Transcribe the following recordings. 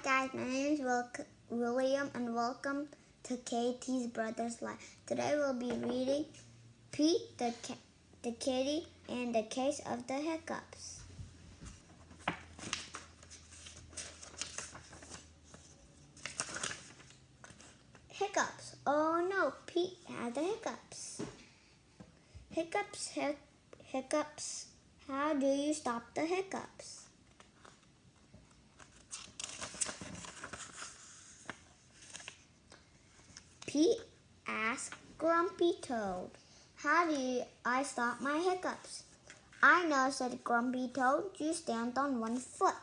guys, my name is William and welcome to KT's Brother's Life. Today we'll be reading Pete the Kitty and the Case of the Hiccups. Hiccups. Oh no, Pete had the hiccups. Hiccups, hiccups. How do you stop the hiccups? Pete asked Grumpy Toad, "How do I stop my hiccups?" "I know," said Grumpy Toad. "You stand on one foot."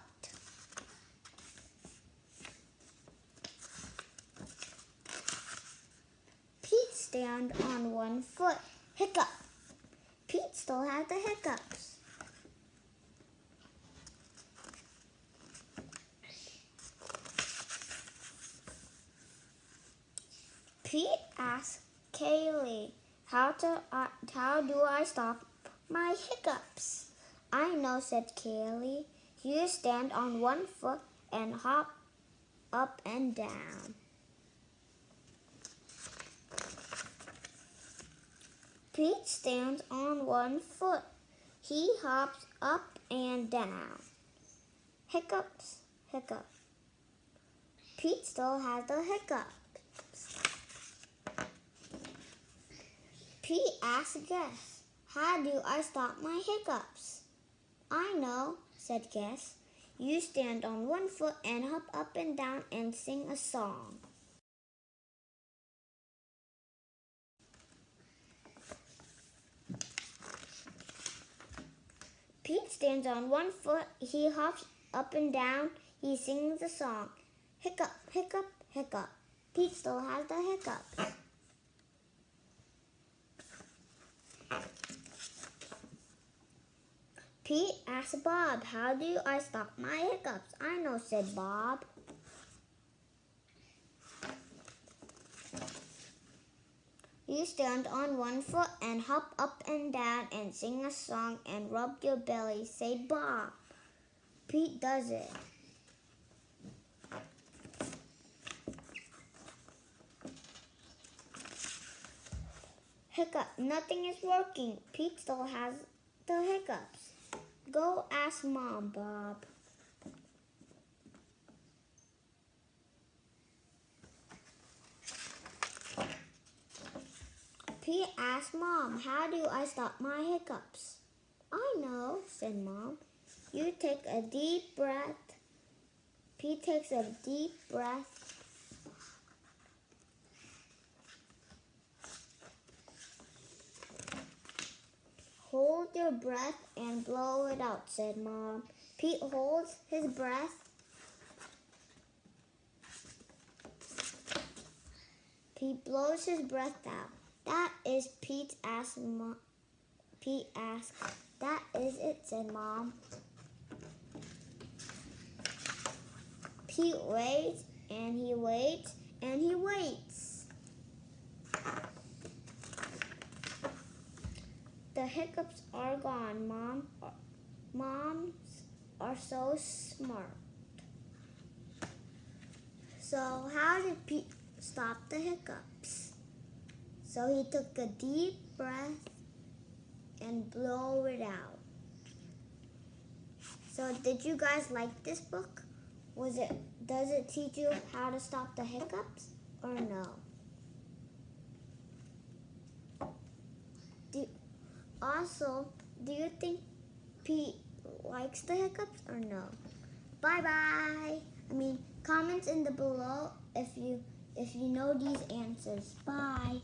Pete stand on one foot. Hiccup. Pete still had the hiccups. Pete asked Kaylee, how do I stop my hiccups?" "I know," said Kaylee. "You stand on one foot and hop up and down." Pete stands on one foot. He hops up and down. Hiccups, hiccup. Pete still has the hiccups. Pete asked Guess, "How do I stop my hiccups?" "I know," said Guess. "You stand on one foot and hop up and down and sing a song." Pete stands on one foot, he hops up and down, he sings a song. Hiccup, hiccup, hiccup. Pete still has the hiccups. Pete asked Bob, "How do I stop my hiccups?" "I know," said Bob. "You stand on one foot and hop up and down and sing a song and rub your belly," said Bob. Pete does it. Hiccup, nothing is working. Pete still has the hiccups. "Go ask Mom, Bob." Pete asked Mom, "How do I stop my hiccups?" "I know," said Mom. "You take a deep breath." Pete takes a deep breath. "Hold your breath and blow it out," said Mom. Pete holds his breath. Pete blows his breath out. "That is Pete's asthma." Pete asked. "That is it," said Mom. Pete waits and he waits and he waits. The hiccups are gone, Mom. Moms are so smart. So how did Pete stop the hiccups? So he took a deep breath and blow it out. So did you guys like this book? Does it teach you how to stop the hiccups or no? Do you think Pete likes the hiccups or no? Bye-bye. Comments in the below if you know these answers. Bye.